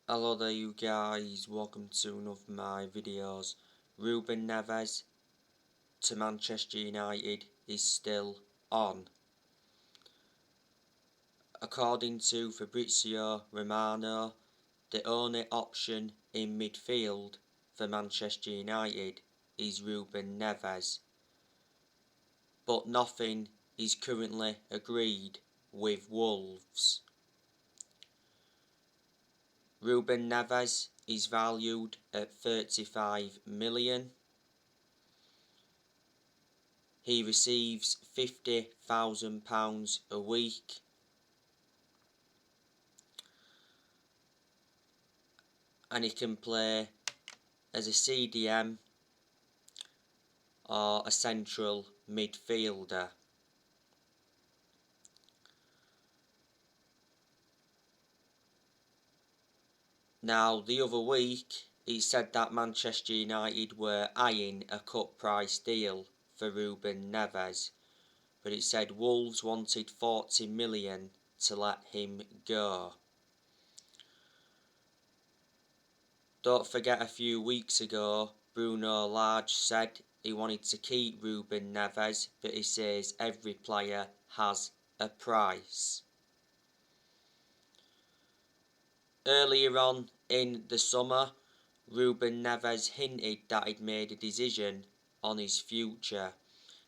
Hello there you guys, welcome to one of my videos. Ruben Navas to Manchester United is still on. According to Fabrizio Romano, the only option in midfield for Manchester United is Ruben Navas. But nothing is currently agreed with Wolves. Ruben Navas is valued at 35 million. He receives £50,000 a week. And he can play as a CDM or a central midfielder. Now, the other week, he said that Manchester United were eyeing a cut price deal for Ruben Neves, but it said Wolves wanted 40 million to let him go. Don't forget, a few weeks ago, Bruno Lage said he wanted to keep Ruben Neves, but he says every player has a price. Earlier on in the summer, Ruben Neves hinted that he'd made a decision on his future.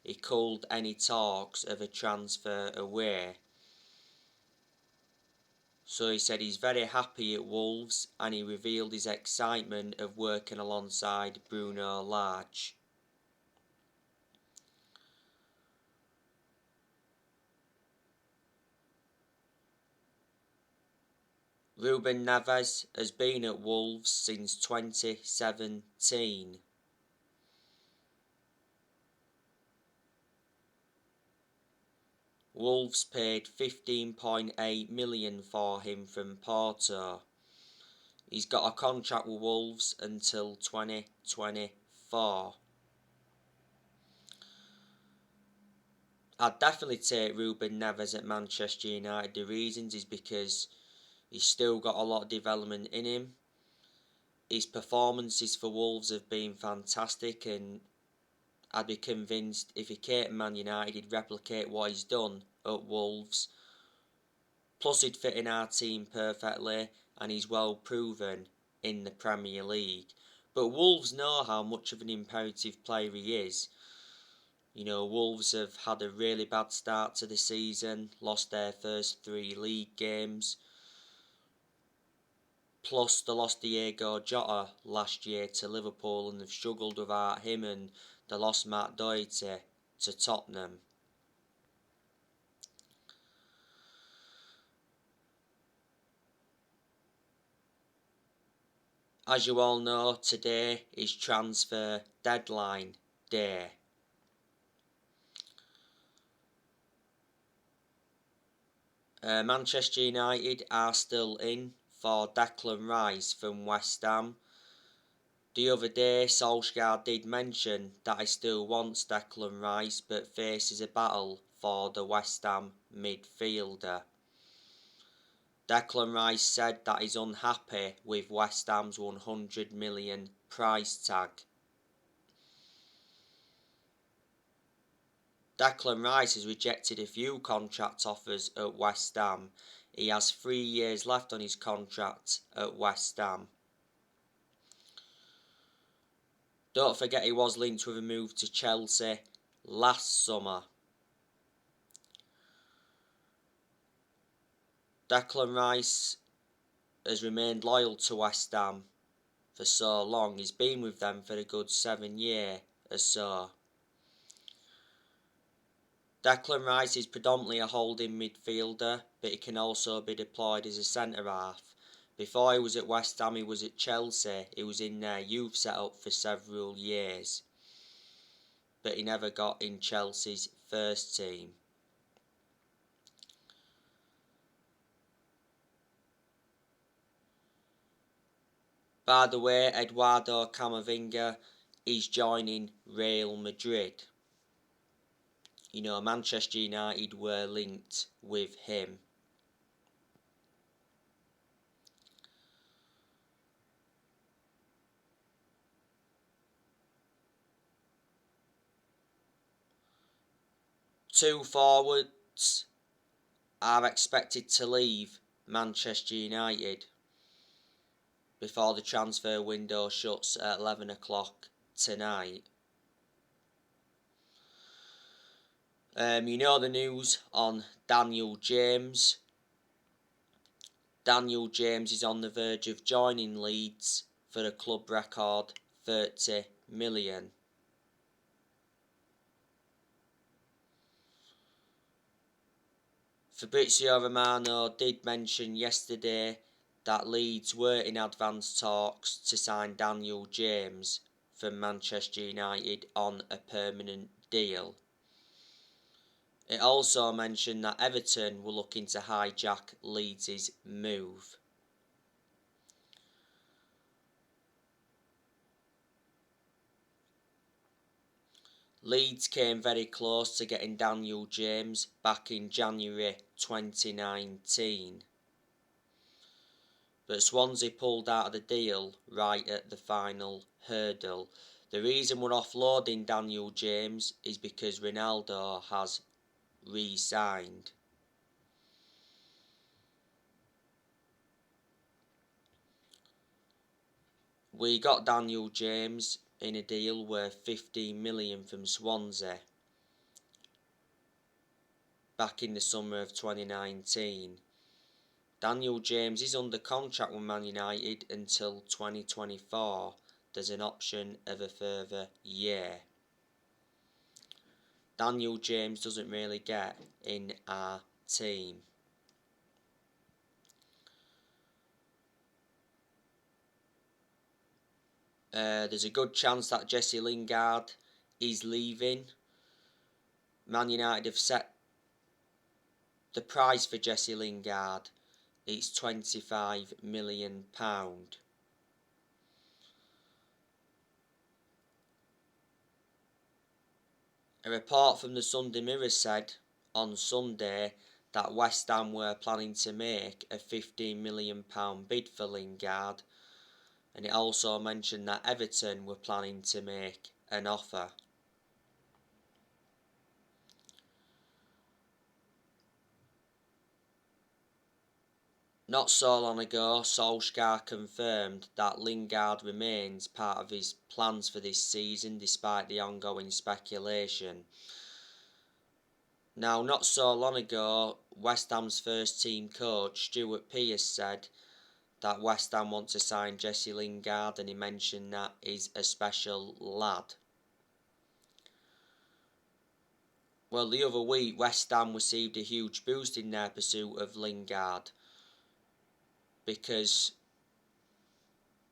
He culled any talks of a transfer away. So he said he's very happy at Wolves, and he revealed his excitement of working alongside Bruno Lage. Ruben Neves has been at Wolves since 2017. Wolves paid 15.8 million for him from Porto. He's got a contract with Wolves until 2024. I'd definitely take Ruben Neves at Manchester United. The reasons is because he's still got a lot of development in him. His performances for Wolves have been fantastic, and I'd be convinced if he came to Man United he'd replicate what he's done at Wolves. Plus he'd fit in our team perfectly, and he's well proven in the Premier League. But Wolves know how much of an imperative player he is. You know, Wolves have had a really bad start to the season, lost their first 3 league games. Plus, they lost Diego Jota last year to Liverpool and they've struggled without him, and they lost Man Utd to Tottenham. As you all know, today is transfer deadline day. Manchester United are still in for Declan Rice from West Ham. The other day, Solskjaer did mention that he still wants Declan Rice, but faces a battle for the West Ham midfielder. Declan Rice said that he's unhappy with West Ham's 100 million price tag. Declan Rice has rejected a few contract offers at West Ham. He has 3 years left on his contract at West Ham. Don't forget he was linked with a move to Chelsea last summer. Declan Rice has remained loyal to West Ham for so long. He's been with them for a good 7 years or so. Declan Rice is predominantly a holding midfielder, but he can also be deployed as a centre-half. Before he was at West Ham, he was at Chelsea. He was in their youth setup for several years, but he never got in Chelsea's first team. By the way, Eduardo Camavinga is joining Real Madrid. You know, Manchester United were linked with him. Two forwards are expected to leave Manchester United before the transfer window shuts at 11 o'clock tonight. You know the news on Daniel James. Daniel James is on the verge of joining Leeds for a club record 30 million. Fabrizio Romano did mention yesterday that Leeds were in advanced talks to sign Daniel James from Manchester United on a permanent deal. It also mentioned that Everton were looking to hijack Leeds' move. Leeds came very close to getting Daniel James back in January 2019. But Swansea pulled out of the deal right at the final hurdle. The reason we're offloading Daniel James is because Ronaldo has re-signed. We got Daniel James in a deal worth 15 million from Swansea back in the summer of 2019. Daniel James is under contract with Man United until 2024. There's an option of a further year. Daniel James doesn't really get in our team. There's a good chance that Jesse Lingard is leaving. Man United have set the price for Jesse Lingard. It's £25 million. A report from the Sunday Mirror said on Sunday that West Ham were planning to make a £15 million bid for Lingard, and it also mentioned that Everton were planning to make an offer. Not so long ago, Solskjaer confirmed that Lingard remains part of his plans for this season despite the ongoing speculation. Now, not so long ago, West Ham's first team coach, Stuart Pearce, said that West Ham want to sign Jesse Lingard, and he mentioned that he's a special lad. Well, the other week, West Ham received a huge boost in their pursuit of Lingard, because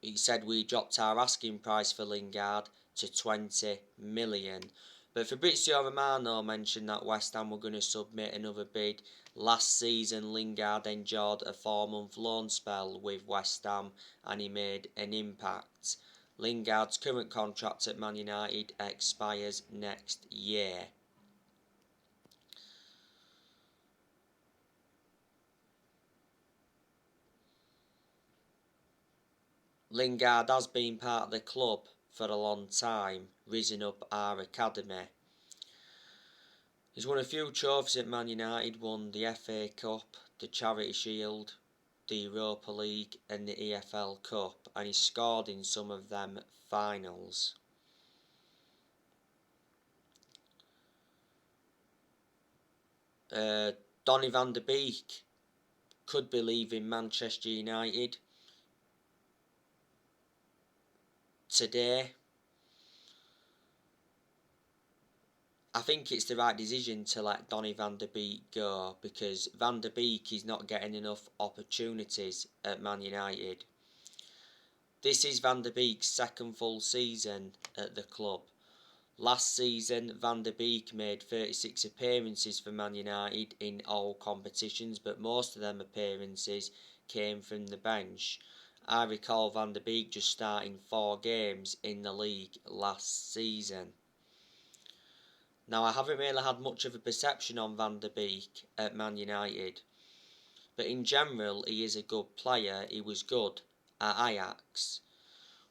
he said we dropped our asking price for Lingard to 20 million. But Fabrizio Romano mentioned that West Ham were going to submit another bid. Last season, Lingard endured a 4-month loan spell with West Ham and he made an impact. Lingard's current contract at Man United expires next year. Lingard has been part of the club for a long time, risen up our academy. He's won a few trophies at Man United, won the FA Cup, the Charity Shield, the Europa League and the EFL Cup, and he scored in some of them finals. Donny van de Beek could be leaving Manchester United today. I think it's the right decision to let Donny van de Beek go, because Van de Beek is not getting enough opportunities at Man United. This is Van de Beek's second full season at the club. Last season, Van de Beek made 36 appearances for Man United in all competitions, but most of them appearances came from the bench. I recall Van de Beek just starting 4 games in the league last season. Now, I haven't really had much of a perception on Van de Beek at Man United, but in general, he is a good player. He was good at Ajax.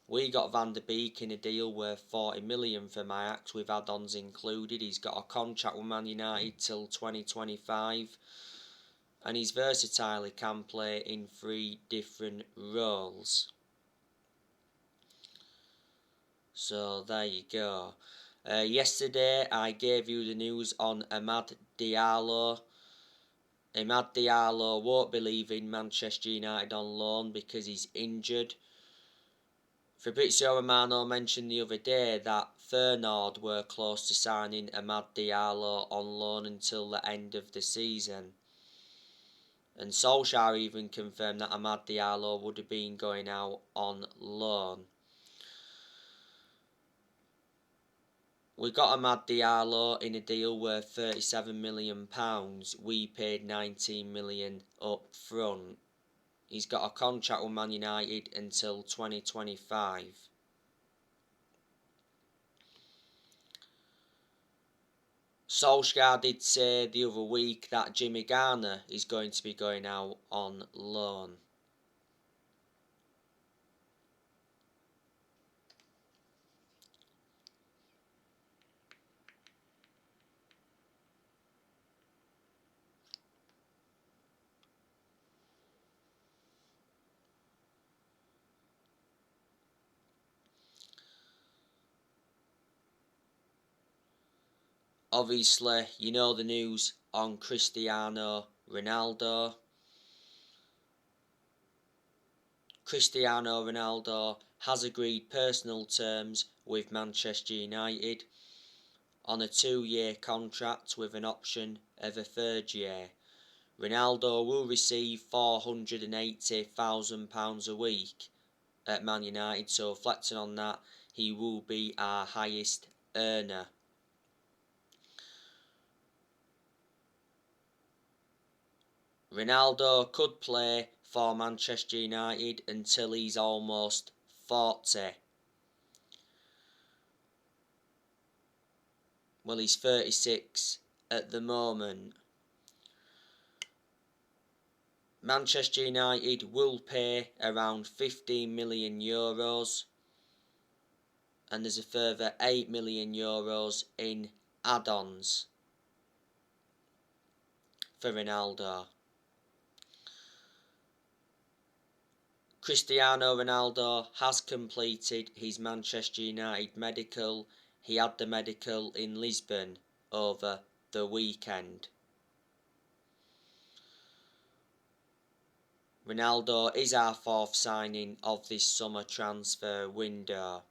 We got Van der Beek in a deal worth 40 million from Ajax with add-ons included. He's got a contract with Man United till 2025. And he's versatile, he can play in 3 different roles. So there you go. Yesterday I gave you the news on Amad Diallo. Amad Diallo won't be leaving Manchester United on loan because he's injured. Fabrizio Romano mentioned the other day that Feyenoord were close to signing Amad Diallo on loan until the end of the season. And Solskjaer even confirmed that Amad Diallo would have been going out on loan. We got Amad Diallo in a deal worth £37 million. We paid £19 million up front. He's got a contract with Man United until 2025. Solskjaer did say the other week that Jimmy Garner is going to be going out on loan. Obviously, you know the news on Cristiano Ronaldo. Cristiano Ronaldo has agreed personal terms with Manchester United on a 2-year contract with an option of a 3rd year. Ronaldo will receive £480,000 a week at Man United, so reflecting on that, he will be our highest earner. Ronaldo could play for Manchester United until he's almost 40. Well, he's 36 at the moment. Manchester United will pay around €15 million, and there's a further €8 million in add-ons for Ronaldo. Cristiano Ronaldo has completed his Manchester United medical. He had the medical in Lisbon over the weekend. Ronaldo is our 4th signing of this summer transfer window.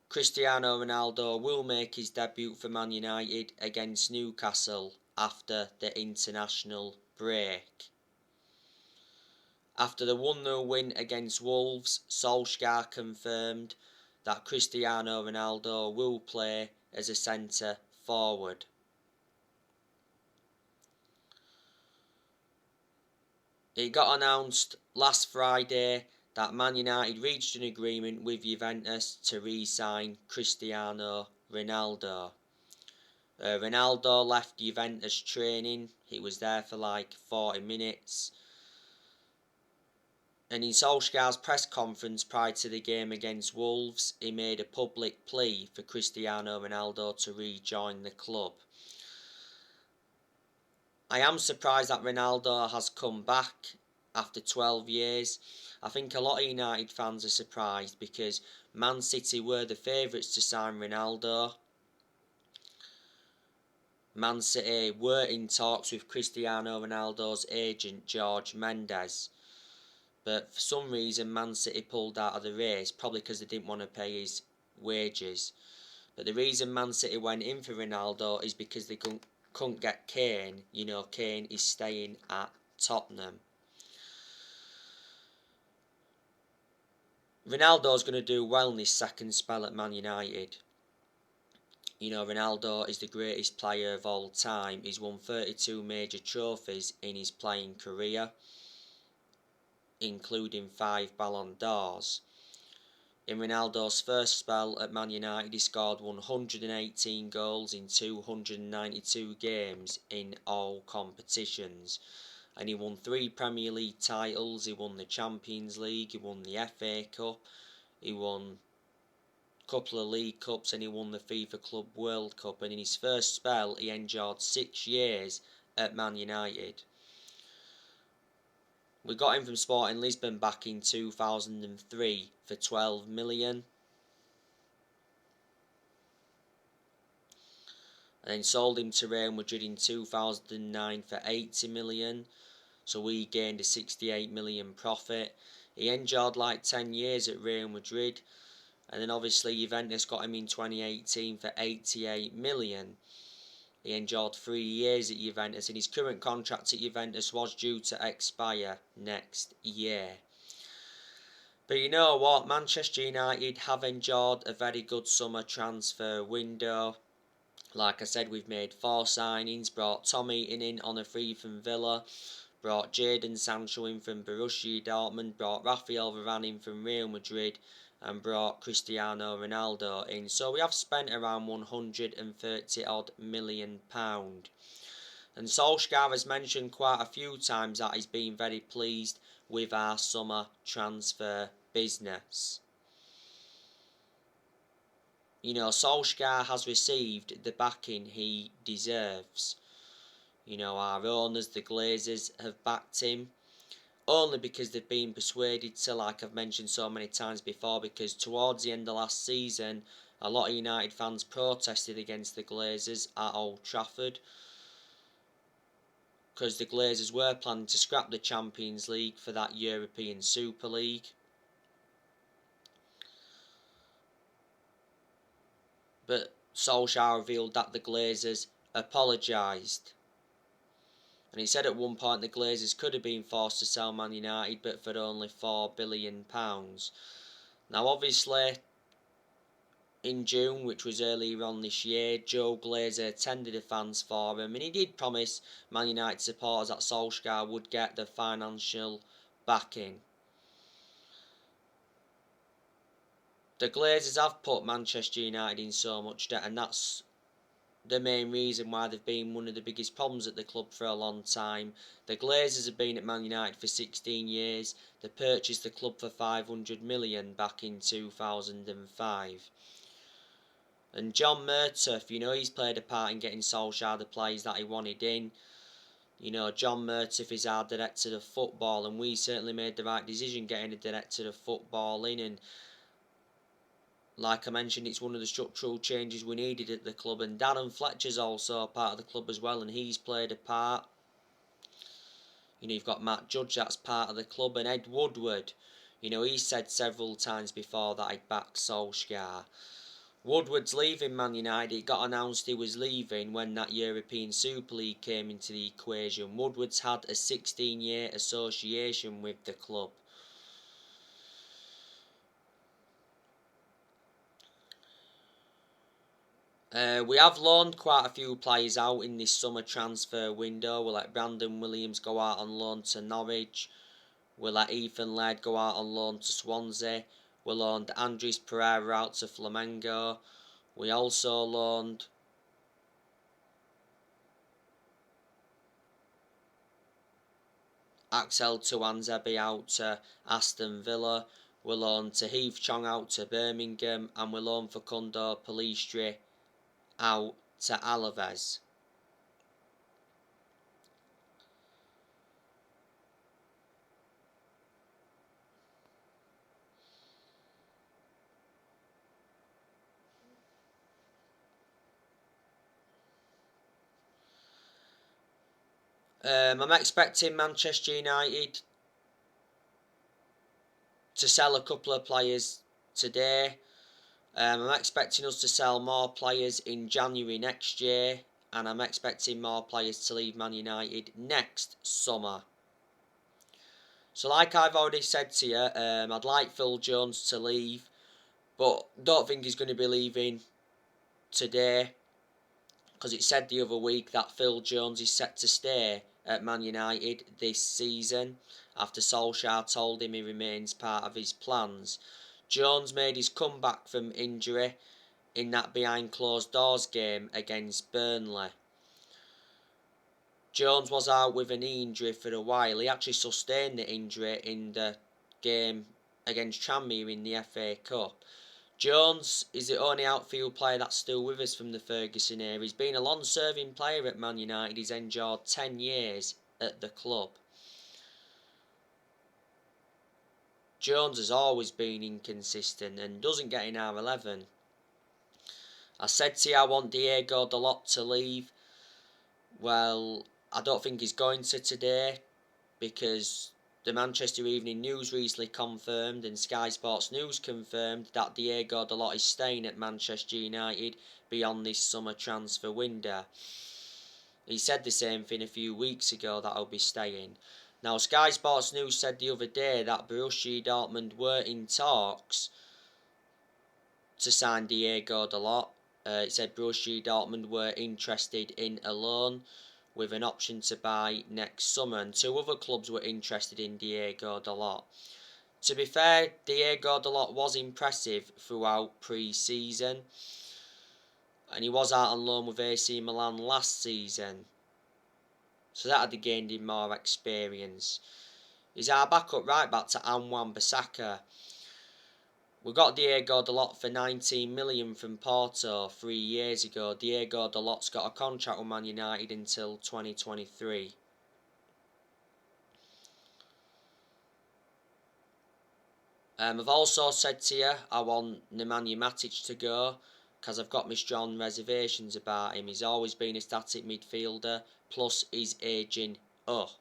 Cristiano Ronaldo will make his debut for Man United against Newcastle after the international break. After the 1-0 win against Wolves, Solskjaer confirmed that Cristiano Ronaldo will play as a centre forward. It got announced last Friday that Man United reached an agreement with Juventus to re-sign Cristiano Ronaldo. Ronaldo left Juventus training. He was there for like 40 minutes. And in Solskjaer's press conference prior to the game against Wolves, he made a public plea for Cristiano Ronaldo to rejoin the club. I am surprised that Ronaldo has come back after 12 years. I think a lot of United fans are surprised because Man City were the favourites to sign Ronaldo. Man City were in talks with Cristiano Ronaldo's agent Jorge Mendes. But for some reason Man City pulled out of the race, probably because they didn't want to pay his wages. But the reason Man City went in for Ronaldo is because they couldn't get Kane. You know, Kane is staying at Tottenham. Ronaldo's going to do well in his second spell at Man United. You know, Ronaldo is the greatest player of all time. He's won 32 major trophies in his playing career, including 5 Ballon d'Ors. In Ronaldo's first spell at Man United, he scored 118 goals in 292 games in all competitions. and he won 3 Premier League titles. He won the Champions League, he won the FA Cup, he won a couple of League Cups, and he won the FIFA Club World Cup. And in his first spell, he endured 6 years at Man United. We got him from Sporting Lisbon back in 2003 for 12 million. And then sold him to Real Madrid in 2009 for 80 million. So we gained a 68 million profit. He endured like 10 years at Real Madrid. And then obviously Juventus got him in 2018 for 88 million. He endured 3 years at Juventus, and his current contract at Juventus was due to expire next year. But you know what? Manchester United have enjoyed a very good summer transfer window. Like I said, we've made 4 signings, brought Tom Heaton in on a free from Villa, brought Jadon Sancho in from Borussia Dortmund, brought Rafael Varane in from Real Madrid, and brought Cristiano Ronaldo in. So we have spent around £130 odd million. And Solskjaer has mentioned quite a few times that he's been very pleased with our summer transfer business. You know, Solskjaer has received the backing he deserves. You know, our owners, the Glazers, have backed him. Only because they've been persuaded to, like I've mentioned so many times before, because towards the end of last season, a lot of United fans protested against the Glazers at Old Trafford, because the Glazers were planning to scrap the Champions League for that European Super League. But Solskjaer revealed that the Glazers apologised. And he said at one point the Glazers could have been forced to sell Man United, but for only £4 billion. Now obviously, in June, which was earlier on this year, Joe Glazer attended a fans forum, and he did promise Man United supporters that Solskjaer would get the financial backing. The Glazers have put Manchester United in so much debt, and that's the main reason why they've been one of the biggest problems at the club for a long time. The Glazers have been at Man United for 16 years. They purchased the club for 500 million back in 2005. And John Murtough, you know, he's played a part in getting Solskjaer the players that he wanted in. You know, John Murtough is our director of football, and we certainly made the right decision getting a director of football in. And like I mentioned, it's one of the structural changes we needed at the club. And Darren Fletcher's also a part of the club as well, and he's played a part. You know, you've got Matt Judge, that's part of the club, and Ed Woodward. You know, he said several times before that I'd back Solskjaer. Woodward's leaving Man United. It got announced he was leaving when that European Super League came into the equation. Woodward's had a 16-year association with the club. We have loaned quite a few players out in this summer transfer window. We'll let Brandon Williams go out on loan to Norwich. We'll let Ethan Laird go out on loan to Swansea. We loaned Andres Pereira out to Flamengo. We also loaned Axel Tuanzebe out to Aston Villa. We loaned Tahith Chong out to Birmingham. And we loaned Facundo Pellistri out to Alaves. I'm expecting Manchester United to sell a couple of players today. I'm expecting us to sell more players in January next year, and I'm expecting more players to leave Man United next summer. So like I've already said to you, I'd like Phil Jones to leave, but don't think he's going to be leaving today, because it said the other week that Phil Jones is set to stay at Man United this season after Solskjaer told him he remains part of his plans. Jones made his comeback from injury in that behind closed doors game against Burnley. Jones was out with a knee injury for a while. He actually sustained the injury in the game against Tranmere in the FA Cup. Jones is the only outfield player that's still with us from the Ferguson era. He's been a long-serving player at Man United. He's endured 10 years at the club. Jones has always been inconsistent and doesn't get in our 11. I said to you I want Diego Dalot to leave. Well, I don't think he's going to today, because the Manchester Evening News recently confirmed, and Sky Sports News confirmed, that Diego Dalot is staying at Manchester United beyond this summer transfer window. He said the same thing a few weeks ago, that he'll be staying. Now, Sky Sports News said the other day that Borussia Dortmund were in talks to sign Diego Dalot. It said Borussia Dortmund were interested in a loan with an option to buy next summer, and 2 other clubs were interested in Diego Dalot. To be fair, Diego Dalot was impressive throughout pre-season, and he was out on loan with AC Milan last season, so that had gained him more experience. He's our backup right back to Wan-Bissaka. We got Diego Dalot for 19 million from Porto 3 years ago. Diego Dalot's got a contract with Man United until 2023. I've also said to you I want Nemanja Matic to go, because I've got my strong reservations about him. He's always been a static midfielder, plus he's ageing up.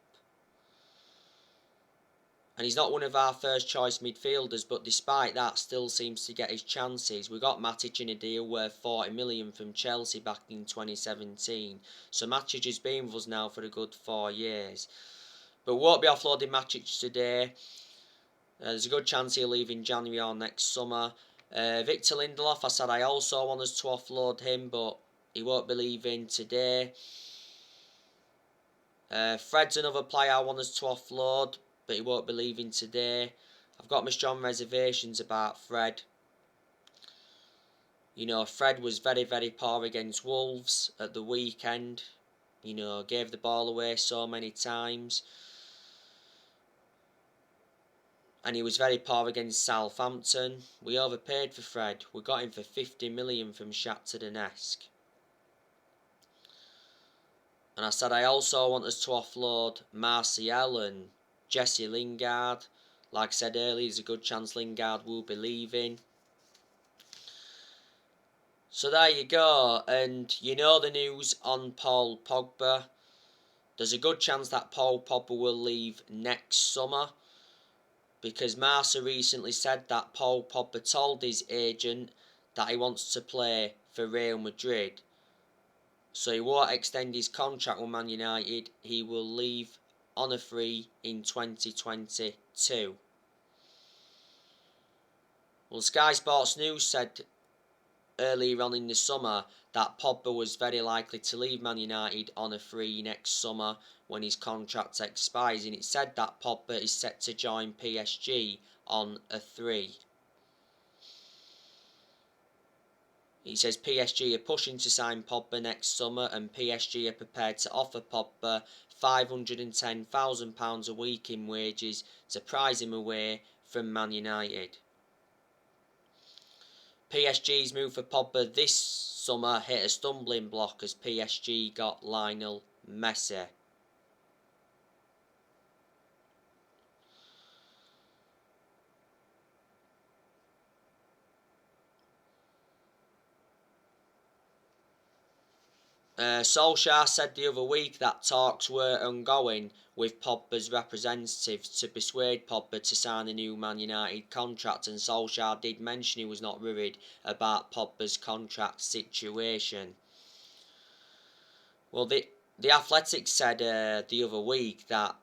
And he's not one of our first choice midfielders, but despite that still seems to get his chances. We got Matic in a deal worth 40 million from Chelsea back in 2017. So Matic has been with us now for a good 4 years. But we won't be offloading Matic today. There's a good chance he'll leave in January or next summer. Victor Lindelof, I said I also want us to offload him, but he won't be leaving today. Fred's another player I want us to offload, but he won't be leaving today. I've got my strong reservations about Fred. You know, Fred was very, very poor against Wolves at the weekend. You know, gave the ball away so many times. And he was very poor against Southampton. We overpaid for Fred. We got him for 50 million from Shakhtar Donetsk. And I said I also want us to offload Martial and Jesse Lingard. Like I said earlier, there's a good chance Lingard will be leaving. So there you go. And you know the news on Paul Pogba. There's a good chance that Paul Pogba will leave next summer, because Marca recently said that Paul Pogba told his agent that he wants to play for Real Madrid. So he won't extend his contract with Man United. He will leave on a free in 2022. Well, Sky Sports News said earlier on in the summer that Pogba was very likely to leave Man United on a free next summer when his contract expires, and it said that Pogba is set to join PSG on a 3. He says PSG are pushing to sign Pogba next summer, and PSG are prepared to offer Pogba £510,000 a week in wages to prize him away from Man United. PSG's move for Pogba this summer hit a stumbling block as PSG got Lionel Messi. Solskjaer said the other week that talks were ongoing with Pogba's representatives to persuade Pogba to sign a new Man United contract, and Solskjaer did mention he was not worried about Pogba's contract situation. Well, the Athletic said the other week that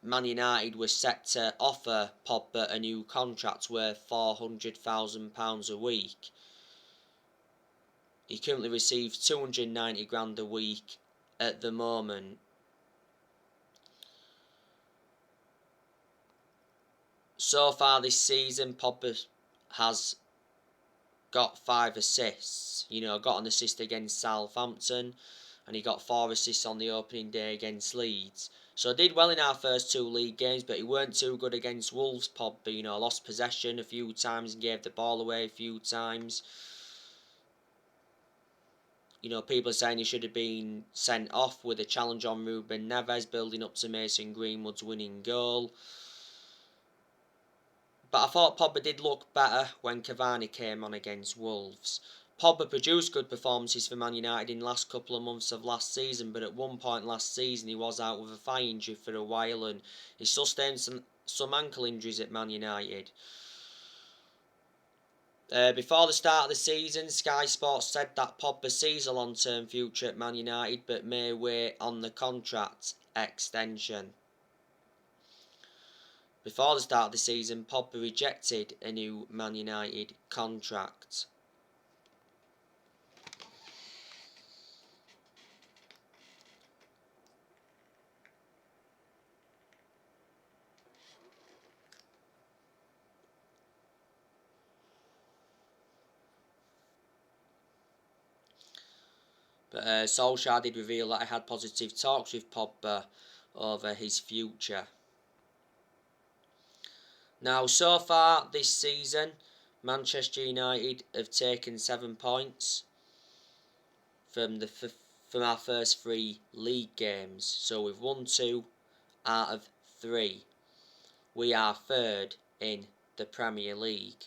Man United was set to offer Pogba a new contract worth £400,000 a week. He currently receives 290 grand a week at the moment. So far this season, Pogba has got 5 assists. You know, got an assist against Southampton, and he got 4 assists on the opening day against Leeds. So did well in our first 2 league games, but he weren't too good against Wolves. Pogba, lost possession a few times and gave the ball away a few times. People are saying he should have been sent off with a challenge on Ruben Navas, building up to Mason Greenwood's winning goal. But I thought Pogba did look better when Cavani came on against Wolves. Pogba produced good performances for Man United in the last couple of months of last season, but at one point last season he was out with a thigh injury for a while, and he sustained some ankle injuries at Man United. Before the start of the season, Sky Sports said that Pogba sees a long-term future at Man United, but may wait on the contract extension. Before the start of the season, Pogba rejected a new Man United contract. But Solskjaer did reveal that he had positive talks with Pogba over his future. Now, so far this season, Manchester United have taken 7 points from our first 3 league games. So we've won 2 out of 3. We are 3rd in the Premier League.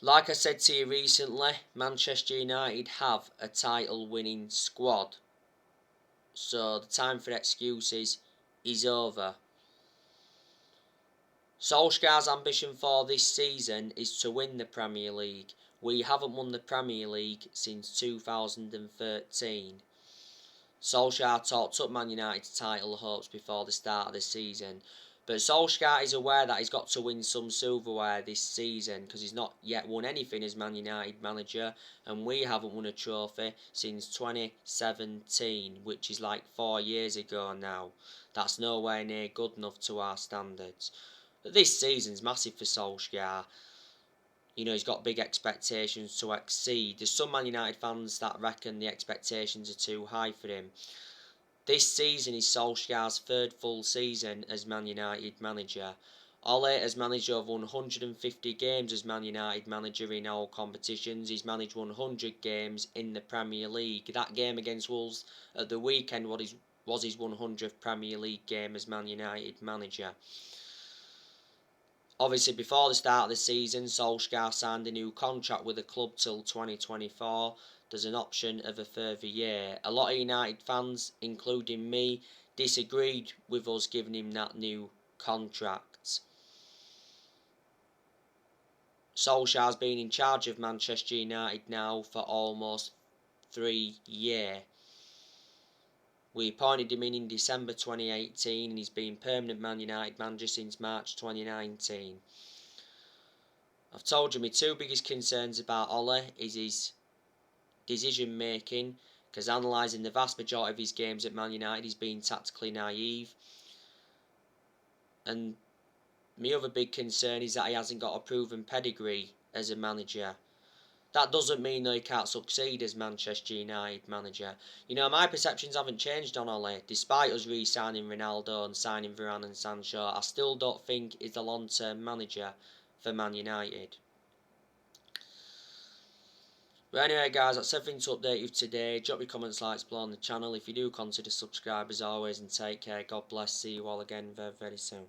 Like I said to you recently, Manchester United have a title-winning squad. So the time for excuses is over. Solskjaer's ambition for this season is to win the Premier League. We haven't won the Premier League since 2013. Solskjaer talked up Man United's title hopes before the start of the season. But Solskjaer is aware that he's got to win some silverware this season because he's not yet won anything as Man United manager, and we haven't won a trophy since 2017, which is like 4 years ago now. That's nowhere near good enough to our standards. But this season's massive for Solskjaer. He's got big expectations to exceed. There's some Man United fans that reckon the expectations are too high for him. This season is Solskjaer's 3rd full season as Man United manager. Ole has managed over 150 games as Man United manager in all competitions. He's managed 100 games in the Premier League. That game against Wolves at the weekend was his 100th Premier League game as Man United manager. Obviously, before the start of the season, Solskjaer signed a new contract with the club till 2024. There's an option of a further year. A lot of United fans, including me, disagreed with us giving him that new contract. Solskjaer's been in charge of Manchester United now for almost 3 years. We appointed him in December 2018 and he's been permanent Man United manager since March 2019. I've told you my 2 biggest concerns about Ole is his decision making, because analysing the vast majority of his games at Man United he's been tactically naive. And my other big concern is that he hasn't got a proven pedigree as a manager. That doesn't mean that he can't succeed as Manchester United manager. My perceptions haven't changed on Ole. Despite us re-signing Ronaldo and signing Varane and Sancho, I still don't think he's the long-term manager for Man United. But anyway guys, that's everything to update you today. Drop your comments, likes below on the channel. If you do, consider subscribe as always, and take care. God bless. See you all again very, very soon.